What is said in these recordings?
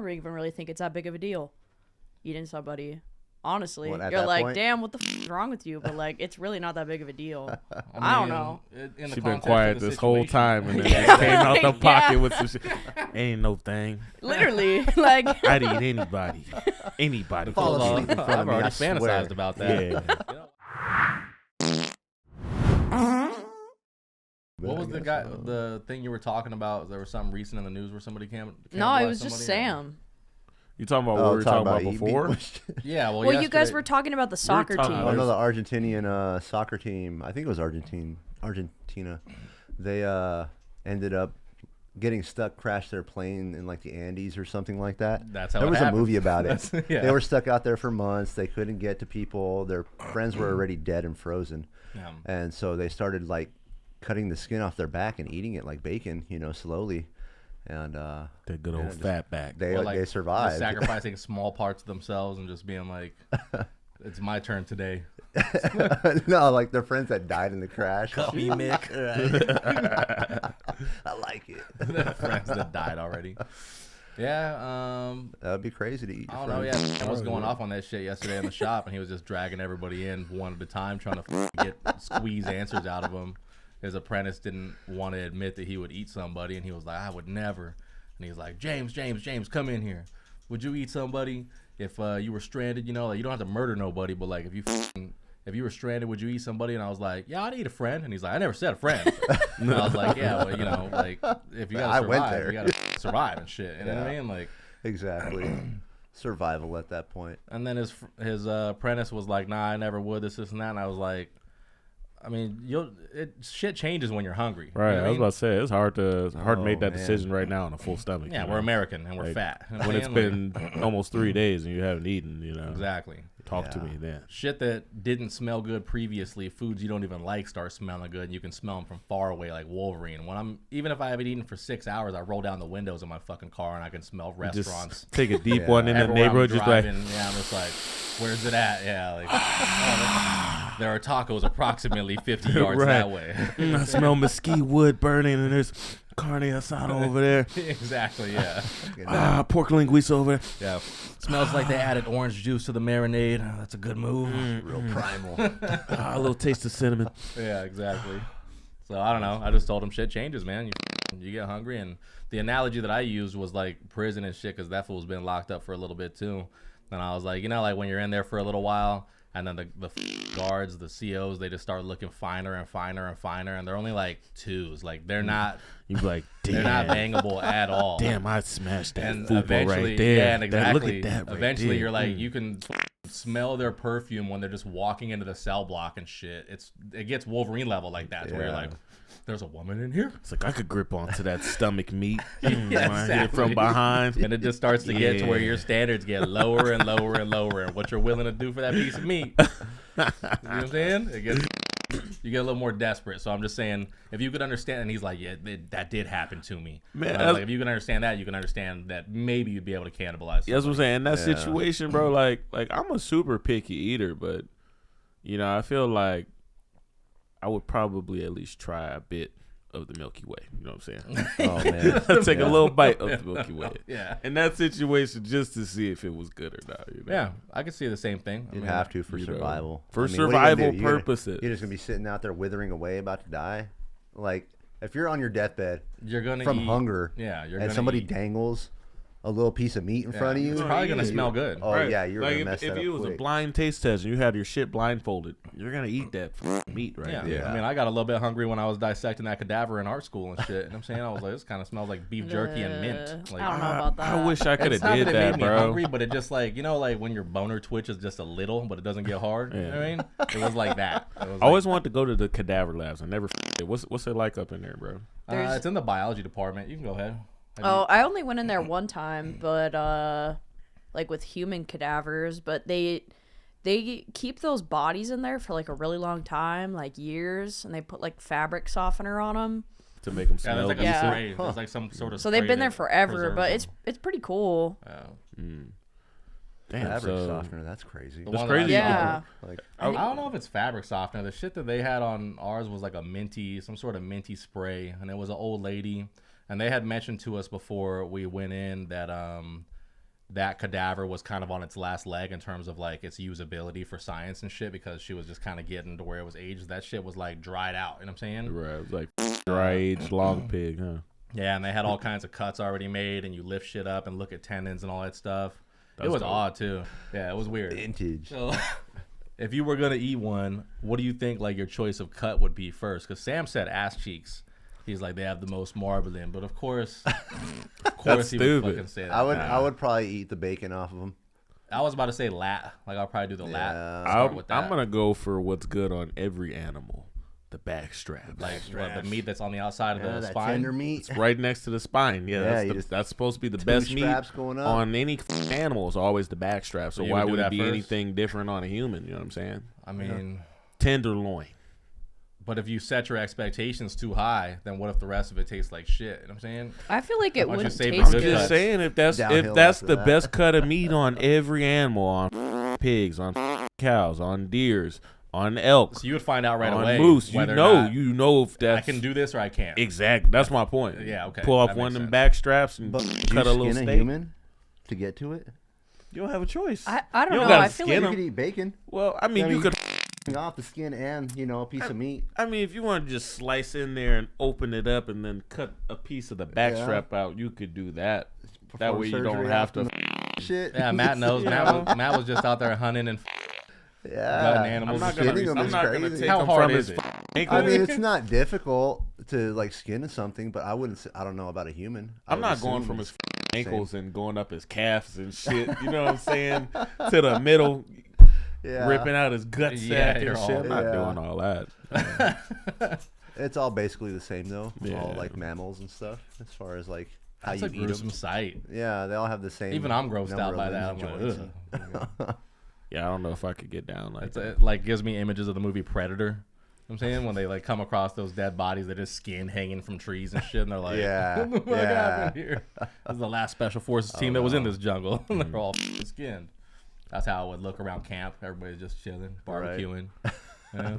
never even really think it's that big of a deal eating somebody. Honestly, Well, you're like, point? damn, what the f is wrong with you? But like, it's really not that big of a deal. I don't know. She's been quiet this whole time, and then Yeah. just came out the Yeah. pocket with some shit. Ain't no thing. Literally, like, I'd eat anybody. Anybody. Fall asleep in front of I've me, already I swear. fantasized about that. Yeah. What was the thing you were talking about? There was something recent in the news where somebody came. no, it was just Sam. You talking about what we were talking about before? Yeah, well, Well, you guys were talking about the soccer team. Oh no, the Argentinian soccer team. I think it was Argentina. They ended up getting stuck, crashed their plane in like the Andes or something like that. That's how there it was happened. a movie about it. Yeah. They were stuck out there for months. They couldn't get to people. Their friends were already dead and frozen. Yeah. And so they started like cutting the skin off their back and eating it like bacon, slowly. And that good old fat back. They survived. Sacrificing small parts of themselves and just being like, it's my turn today. No, like their friends that died in the crash. Cut me, Mick. I like it. Friends that died already. Yeah. That'd be crazy to eat. I don't know. Yeah, I was going off on that shit yesterday in the shop, and he was just dragging everybody in one at a time, trying to squeeze answers out of them. His apprentice didn't want to admit that he would eat somebody, and he was like, I would never. And he's like, James, come in here. Would you eat somebody if you were stranded? Like, you don't have to murder nobody, but like if you were stranded, would you eat somebody? And I was like, yeah, I'd eat a friend. And he's like, I never said a friend. And I was like, yeah, well, like if you gotta survive, you gotta survive and shit. You know what I mean? Like, exactly. Survival at that point. And then his apprentice was like, nah, I never would, this and that. And I was like, I mean, shit changes when you're hungry. Right. You know I was about to say it's hard to make that man. decision right now on a full stomach. Yeah, we're American and we're fat. You know When what it's I mean? been almost 3 days and you haven't eaten, Exactly. Talk to me then. Shit that didn't smell good previously, foods you don't even like start smelling good, and you can smell them from far away like Wolverine. Even if I haven't eaten for 6 hours, I roll down the windows of my fucking car and I can smell restaurants. Just take a deep one in the Everywhere neighborhood. I'm Just like, driving, yeah, I'm just like, where's it at? Yeah, like, there are tacos approximately 50 yards Right. that way. I smell mesquite wood burning and there's carne asada over there. Exactly, yeah. Pork linguiça over there. Yeah. Smells like they added orange juice to the marinade. Oh, that's a good move. Real primal. A little taste of cinnamon. Yeah, exactly. So I don't know. I just told him shit changes, man. You get hungry, and the analogy that I used was like prison and shit, because that fool's been locked up for a little bit too. And I was like, like when you're in there for a little while, and then the guards, the COs, they just start looking finer and finer and finer, and they're only like twos. Like they're not. You be like, damn. They're not bangable at all. Damn, I smashed that And fupa eventually, right there. yeah, and exactly. Look at that right Eventually, there. you're like, you can smell their perfume when they're just walking into the cell block and shit. It gets Wolverine level like that, where you're like, there's a woman in here. It's like I could grip onto that stomach meat. Yeah, When I hit it exactly. from behind. And it just starts to get to where your standards get lower and lower and lower, and what you're willing to do for that piece of meat. You know what I'm saying? You get a little more desperate. So I'm just saying, if you could understand, and he's like, yeah, that did happen to me. Man, And I was like, if you can understand that, you can understand that maybe you'd be able to cannibalize. That's what I'm saying. In that situation, bro, like I'm a super picky eater, but I feel like I would probably at least try a bit of the Milky Way. You know what I'm saying? Oh man. I'd take a little bite of the Milky Way. Yeah. In that situation, just to see if it was good or not. Yeah, I could see the same thing. You'd have to for survival. For I mean, what are you gonna survival do? You're purposes. You're just gonna be sitting out there withering away, about to die. Like if you're on your deathbed, You're gonna from eat, hunger. Yeah, you're and gonna somebody eat. dangles a little piece of meat in front of you. It's probably gonna you- smell good. Oh Right. yeah, you're like gonna mess if that it up was a quick. blind taste test and you had your shit blindfolded, you're gonna eat that meat right Yeah. there. I mean, I got a little bit hungry when I was dissecting that cadaver in art school and shit. You know what I'm saying? I was like, this kind of smells like beef jerky and mint. Like, I don't know about that. I wish I could it's have not did that it that, made me bro. hungry, but it just like, like when your boner twitches just a little, but it doesn't get hard. You know what I mean? It was like that. It was I always wanted to go to the cadaver labs. I never it. What's it like up in there, bro? it's in the biology department. You can go ahead. I only went in there one time, but like with human cadavers, but they keep those bodies in there for like a really long time, like years, and they put like fabric softener on them To make them Yeah, smell there's like good. a spray. There's like some sort of. so they've spray been there that forever, preserves but them. it's pretty cool. Damn, Fabric so softener. That's crazy. The That's one that I crazy. Yeah. Like I don't know if it's fabric softener. The shit that they had on ours was like some sort of minty spray, and it was an old lady, and they had mentioned to us before we went in that that cadaver was kind of on its last leg in terms of like its usability for science and shit, because she was just kind of getting to where it was aged. That shit was like dried out. You know what I'm saying? Right. It was like dry aged long pig, huh? Yeah, and they had all kinds of cuts already made, and you lift shit up and look at tendons and all that stuff. That's it was dope. odd too. Yeah, it was weird. Vintage. So, if you were gonna eat one, what do you think like your choice of cut would be first? Because Sam said ass cheeks. He's like, they have the most marbling, but of course That's he would stupid. fucking say that. I would probably eat the bacon off of them. I was about to say lat. Like I'll probably do the lat. Yeah. Start with that. I'm gonna go for what's good on every animal. The back straps. like what, the meat that's on the outside of Yeah, the that spine. tender meat. It's right next to the spine. Yeah, Yeah, that's supposed to be the two best meat straps going up. on any animal. Is always the back strap. So you why would do would it that be first? anything different on a human? You know what I'm saying? I mean, Tenderloin. but if you set your expectations too high, then what if the rest of it tastes like shit? You know what I'm saying? I feel like it Why don't you wouldn't save the taste good I'm good. just cuts? saying if that's Downhill after that. best cut of meat on every animal, on pigs, on cows, on deers, on elk, So you would find out right on away moose. You whether or know, not if that's I can do this or I can't. exactly. That's my point. Yeah, okay, Pull off that one of makes them sense. back straps and But cut a little skin a steak. human to get to it. You don't have a choice. I don't You know. gotta I feel skin like You could eat bacon. Well, I mean, I you mean, could. Off the skin and a piece of meat. I mean, if you want to just slice in there and open it up and then cut a piece of the back Yeah. strap out, you could do that. That Perform way you don't surgery have to. after shit. Yeah, Matt knows. Matt was just out there hunting and Yeah. gutting animals. I'm not and gonna. shit. Skinning 'em I'm is not gonna crazy. take How him hard from is his it? ankle. I mean, it's not difficult to like skin something, but I wouldn't. I don't know about a human. I'm not going from his ankles and going up his calves and shit. You know what I'm saying? To the middle, ripping out his gut Yeah, sack you're and shit. all- I'm not Yeah. doing all that. It's all basically the same though. Yeah. All like mammals and stuff. As far as like how That's you a eat gruesome them. sight. Yeah, they all have the same. Even I'm grossed number out of by that. limbs I'm and like, joints ugh. and- Yeah, I don't know if I could get down like that. It like gives me images of the movie Predator. You know what I'm saying, when they like come across those dead bodies, they're just skin hanging from trees and shit, and they're like, Yeah, what the fuck yeah. happened here? This is the last special forces team that was in this jungle, and they're all skinned. That's how it would look around camp. Everybody's just chilling, barbecuing. Yeah.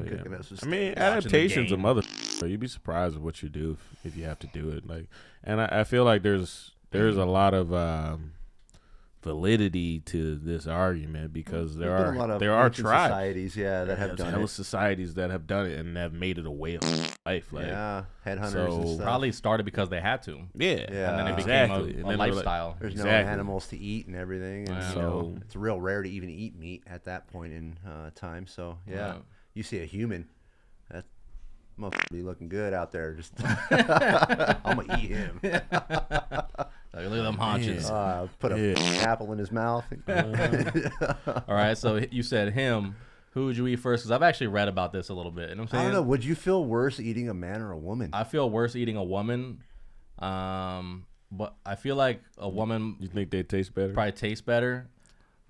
Cooking up some I mean, the adaptations of game. mother. You'd be surprised at what you do if you have to do it. Like, and I feel like there's a lot of validity to this argument because there There's been a lot of are ancient tribes, societies, that have done hella it. societies that have done it and have made it a way of life. Like, Yeah, headhunters So- and stuff. Probably started because they had to, yeah, Yeah. and then it became exactly. And a then they're like- lifestyle. There's no Exactly. animals to eat and everything, and Wow. So- it's real rare to even eat meat at that point in time. So yeah, Wow. you see a human, that motherfucker be looking good out there. Just I'm gonna eat him. Like, look at them haunches. Put a apple in his mouth. All right, so you said him. Who would you eat first? Because I've actually read about this a little bit. You know what I'm I saying? don't know. Would you feel worse eating a man or a woman? I feel worse eating a woman, but I feel like a woman You think they taste better? probably tastes better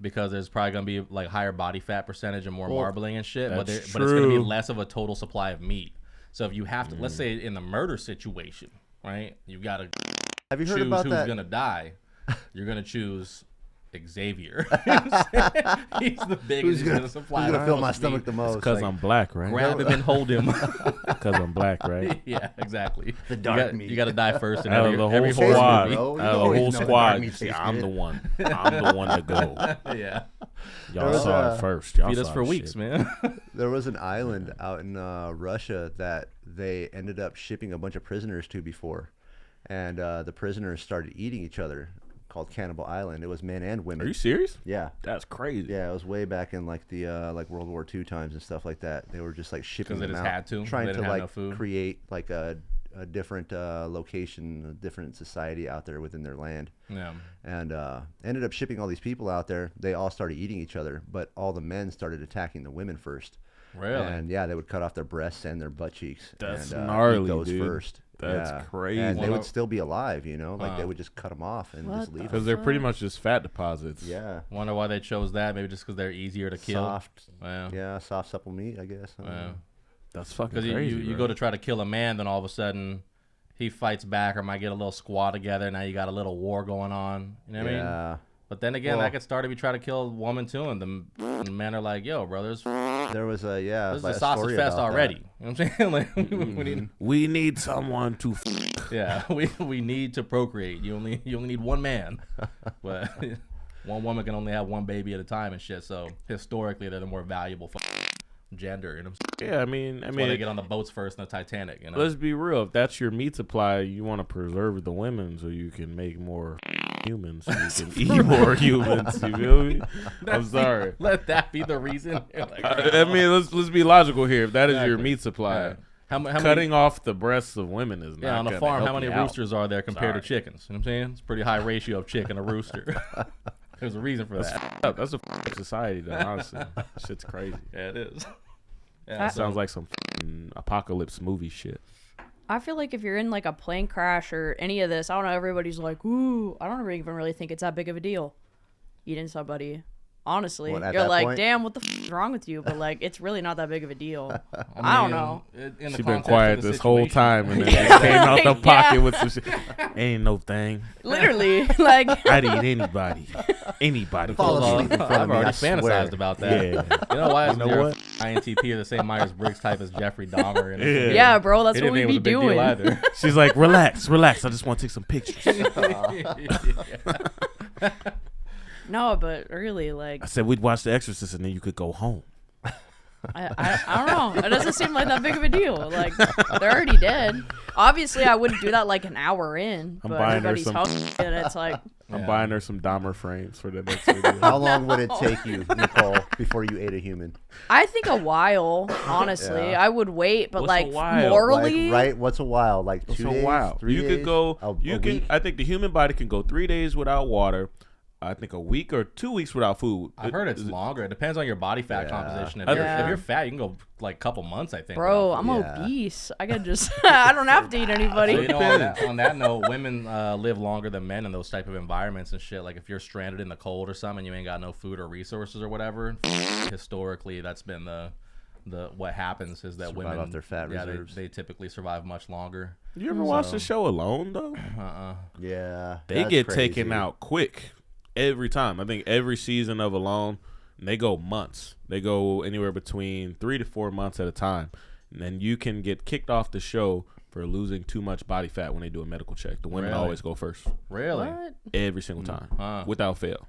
because there's probably gonna be like higher body fat percentage and more marbling and shit. But that's it's gonna be true. less of a total supply of meat. So if you have to, let's say in the murder situation, right? You gotta Have you heard choose about who's that? gonna die. You're gonna choose Xavier. You know what I'm saying? He's the biggest. He's gonna supply. Who's gonna the fill my most stomach meat. the most? Because Like, I'm black, right? Grab him and hold him. Because I'm black, right? Yeah, exactly. The dark meat. You got to die first in Out of every, the every whole horror squad, movie. bro. You out of the always whole know the squad, dark meat see, tastes I'm good. the one. I'm the one to go. Yeah. Y'all was, saw it first. Y'all Feed us saw for the weeks, shit. man. There was an island out in Russia that they ended up shipping a bunch of prisoners to before, and the prisoners started eating each other. Called Cannibal Island. It was men and women. Are you serious? Yeah. That's crazy. Yeah, it was way back in like the like World War II times and stuff like that. They were just like shipping 'Cause they them just out, had to? trying They to didn't have like no food? create like a different location, a different society out there within their land. Yeah. And ended up shipping all these people out there. They all started eating each other, but all the men started attacking the women first. Really? And yeah, they would cut off their breasts and their butt cheeks. That's and, gnarly, eat those dude. first. That's Yeah. crazy. And they Well, would still be alive, you know, like they Wow. would just cut them off and What just leave the Because them. they're pretty much just fat deposits. Yeah. Wonder why they chose that. Maybe just because they're easier to kill. Soft. Wow. Yeah, soft, supple meat, I guess. I don't Wow. know. That's fucking Because crazy. you bro. go to try to kill a man, then all of a sudden he fights back or might get a little squad together. Now you got a little war going on. You know what I mean? Yeah. But then again, Well- that could start if you try to kill a woman too, and the men are like, "Yo, bro, this There was a, is like a a sausage story fest about that. already." You know what I'm saying? Like, we need, We need someone to. yeah, we need to procreate. You only need one man. But One woman can only have one baby at a time and shit. So historically, they're the more valuable gender. You know what I'm saying? Yeah, I mean, That's why they get on the boats first in the Titanic. You know? Let's be real. If that's your meat supply, you want to preserve the women so you can make more humans. So you can eat more humans. You feel me? I'm sorry. Let that be the reason. Like, I mean, let's be logical here. If that is your Exactly. meat supply, Yeah. How cutting off the breasts of women is not. Yeah, on a gonna farm, help how many you out. roosters are there compared to Sorry. chickens? You know what I'm saying? It's a pretty high ratio of chicken to rooster. There's a reason for that. That's a f***ing society, though. Honestly, shit's crazy. Yeah, it is. Yeah, That sounds like some f***ing apocalypse movie shit. I feel like if you're in like a plane crash or any of this, I don't know, everybody's like, ooh, I don't even really think it's that big of a deal eating somebody. Honestly, What, at you're that like, point? damn, what the f is wrong with you? But like, it's really not that big of a deal. I don't know. She's been quiet this whole time and then just came out the Yeah. pocket with some shit. Ain't no thing. Literally, like, I'd eat anybody. Anybody. Fall asleep in front of I've me, already I swear. fantasized about that. Yeah. You know why? You know They're what? INTP are the same Myers-Briggs type as Jeffrey Dahmer. And yeah, bro, that's He what didn't we think be it was a big deal doing. either. She's like, relax. I just want to take some pictures. No, but really, like, I said we'd watch The Exorcist and then you could go home. I don't know. It doesn't seem like that big of a deal. Like, they're already dead. Obviously, I wouldn't do that like an hour in, I'm but buying her everybody's some- hungry, and it's like, I'm Yeah. buying her some Dahmer frames for the next video. How long would it take you, Nicole, before you ate a human? I think a while, honestly. Yeah. I would wait, but What's a like, while? morally, Like, right? What's a while? Like 2 It's days? a while. 3 You days? could go. A You can. week? I think the human body can go 3 days without water. I think a week or 2 weeks without food. I've heard it's Is it- longer. It depends on your body fat Yeah. composition. If, Yeah. if you're fat, you can go like a couple months, I think. bro, without I'm food. Yeah. obese. I could just, I don't have to eat anybody. So, you know, on that note, women live longer than men in those type of environments and shit. Like if you're stranded in the cold or something, you ain't got no food or resources or whatever. Historically, that's been the what happens is that Survive women off their fat yeah, reserves. they typically survive much longer. You ever watch the show Alone though? Yeah. They that's get crazy. taken out quick every time. I think every season of Alone, they go months. They go anywhere between 3 to 4 months at a time. And then you can get kicked off the show for losing too much body fat when they do a medical check. The women Really? always go first. Really? What? Every single time. Without fail.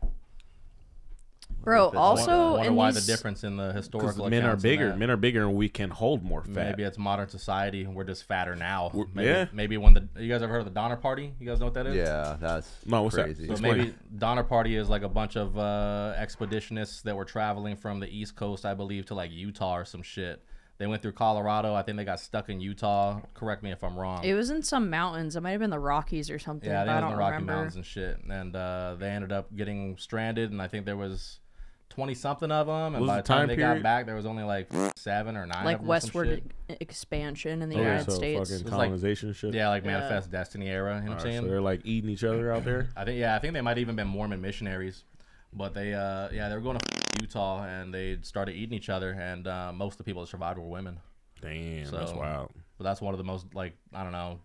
Bro, If it's also, Wonder in why these, the difference in the Because historical men are accounts in bigger. that. Men are bigger and we can hold more fat. Maybe it's modern society. We're just fatter now. yeah. Maybe when you guys ever heard of the Donner Party? You guys know what that is? Yeah, that's No, what's that? crazy. So Explain. maybe Donner Party is like a bunch of expeditionists that were traveling from the East Coast, I believe, to like Utah or some shit. They went through Colorado. I think they got stuck in Utah. Correct me if I'm wrong. it was in some mountains. It might have been the Rockies or something. Yeah, but they I was in don't the Rocky remember. Mountains and shit. And they ended up getting stranded, and I think there was 20-something of them. And What was by the the time time they period? got back, there was only like 7 or 9 Like of them or some westward shit. expansion in the Okay, United so States. fucking It's like- colonization shit. Yeah, like Yeah. Manifest Destiny era. You know what I'm Alright, saying? so they're like eating each other out there. I think they might even been Mormon missionaries, but they they were going to Utah and they started eating each other, and most of the people that survived were women. Damn, So- that's wild. But that's one of the most like I don't know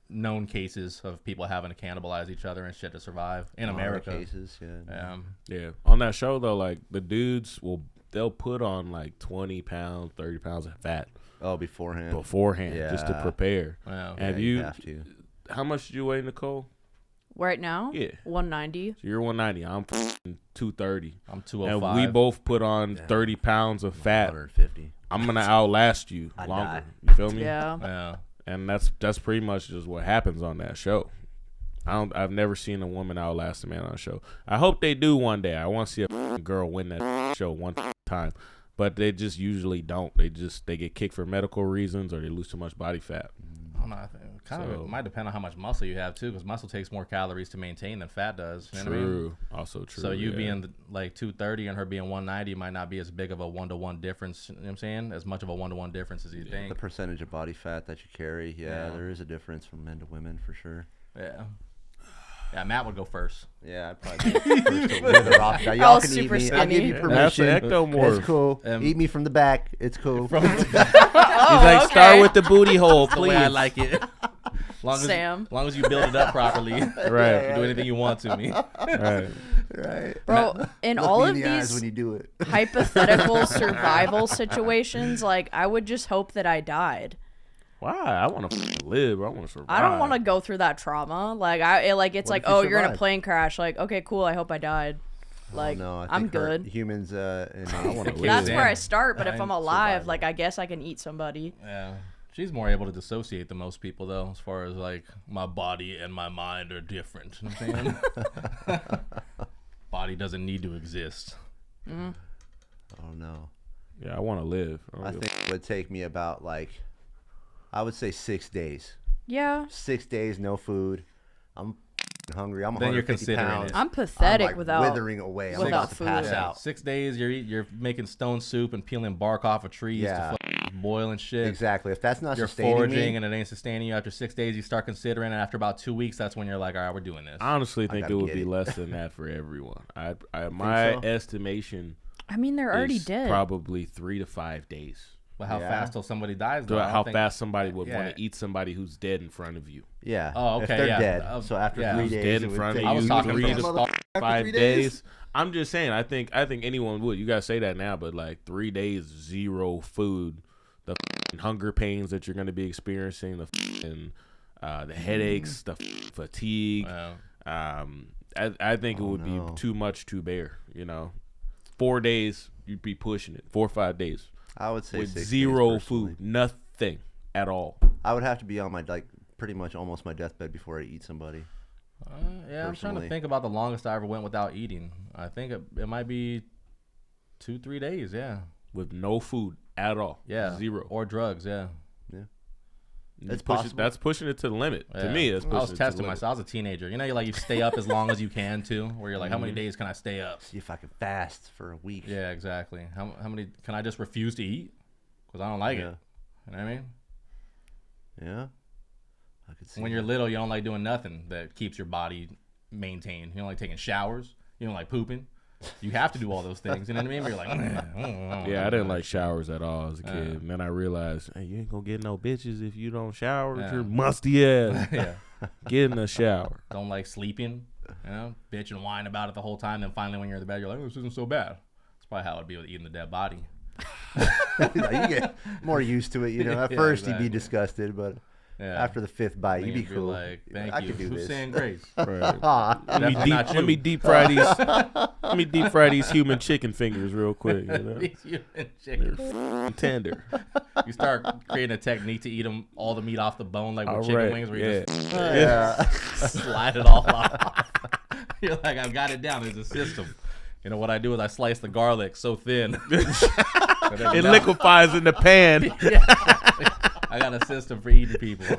known cases of people having to cannibalize each other and shit to survive in Lot of America. cases. Yeah. Yeah, on that show though, like the dudes they'll put on like 20 pounds, 30 pounds of fat Oh, beforehand. beforehand just to Yeah. prepare. Yeah. Have you you? have to. How much do you weigh, Nicole? Right now, Yeah. 190. So you're 190. I'm 230. I'm And 205. we both put on 30 pounds of fat. 150. I'm gonna outlast you I'd longer. die. You feel me? Yeah. Yeah. And that's pretty much just what happens on that show. I've never seen a woman outlast a man on a show. I hope they do one day. I want to see a f***ing girl win that show one time, but they just usually don't. They get kicked for medical reasons or they lose too much body fat. I don't know. I think it might depend on how much muscle you have too, because muscle takes more calories to maintain than fat does. You know what I mean? True. Also true. So you yeah. being like 230 and her being 190 might not be as big of a 1-to-1 difference. You know what I'm saying? As much of a 1-to-1 difference as you The think. percentage of body fat that you carry, Yeah. there is a difference from men to women for sure. Yeah. Yeah, Matt would go first. Yeah, I'd probably be first to win the rock. Y'all All can eat super me. I'll give you skinny. That's permission. an ectomorph. It's cool. Eat me from the back. It's cool. He's like, start with the booty hole, The please. way I like it. Sam. Long as you build it up properly. Right. You do anything you want to me. Right. Right. Bro, in Look all me of in the eyes these when you do it. hypothetical survival situations, like, I would just hope that I died. Why? I want to live. I want to survive. I don't want to go through that trauma. Like, it's What like, if you oh, you're in a survive? plane crash. Like, okay, cool. I hope I died. Like, no, I I'm think her- good. Humans and I wanna live. That's Yeah. where I start. But if I'm I'm alive, survival. like I guess I can eat somebody. Yeah. She's more able to dissociate than most people, though, as far as like my body and my mind are different. You know what I'm saying? Body doesn't need to exist. oh no. Yeah, I want to live. I think it would take me about I would say 6 days. Yeah. 6 days, no food. I'm hungry. I'm Then you're 150 considering pounds. it. I'm pathetic I'm, without. withering away. I'm without about to pass food. out. 6 days, you're making stone soup and peeling bark off of trees Yeah. to boil and shit. Exactly. If that's not You're sustaining foraging me, and it ain't sustaining you. After 6 days, you start considering, and after about 2 weeks, that's when you're like, all right, we're doing this. I honestly think gotta it would get be it. less than that for everyone. My so? estimation I mean, they're already is dead. probably 3 to 5 days. But how Yeah. fast till somebody dies? So Though? I don't how think- fast somebody would Yeah. want to eat somebody who's dead in front of you. yeah. Oh, If okay, they're yeah. dead. So after Yeah. 3 Who's days, dead it in would front of take I you, was talking 3 from- to After 5 3 days. I'm just saying. I think anyone would. You guys say that now, but like 3 days, zero food, the f***ing hunger pains that you're going to be experiencing, the headaches, the fatigue. Wow. I think it would no. be too much to bear. 4 days, you'd be pushing it. 4 or 5 days I would say with 6 days zero personally. food, nothing at all. I would have to be on my pretty much almost my deathbed before I eat somebody. Yeah, I'm trying Personally. to think about the longest I ever went without eating. I think it might be 2-3 days. Yeah, With no food at all. yeah, Zero. or drugs. Yeah, It's Push it- possible. that's pushing it to the limit. To Yeah. me, that's pushing I was it to testing the limit. myself. I was a teenager. You stay up as long as you can too. Where you're like, how many Mm-hmm. days can I stay up? See if I can fast for a week. Yeah, exactly. How many can I just refuse to eat because I don't like Yeah. it? You know what I mean? Yeah. I could see. When you're little, you don't like doing nothing that keeps your body maintained. You don't like taking showers. You don't like pooping. You have to do all those things. You know what I mean? But you're like, Yeah, I didn't like showers at all as a kid. And then I realized, hey, you ain't gonna get no bitches if you don't shower with Yeah. your musty ass. yeah. Get in the shower. Don't like sleeping. Bitch and whine about it the whole time. Then finally, when you're in the bed, you're like, oh, this isn't so bad. That's probably how it'd be with eating the dead body. you get more used to it. At Yeah, first you'd exactly. be disgusted, but Yeah. after the 5th bite, Then you'd be you'd cool. like, thank I you. could do Who's this. saying grace? Right. Ah, Definitely not Let me you. deep fry these. Let me deep fry these human chicken fingers real quick. These human chicken. They're tender. You start creating a technique to eat them all the meat off the bone, like with All chicken right, wings, where you yeah. just yeah. slide it all off. You're like, I've got it down. There's a system. What I do is I slice the garlic so thin. It liquefies in the pan. I got a system for eating people.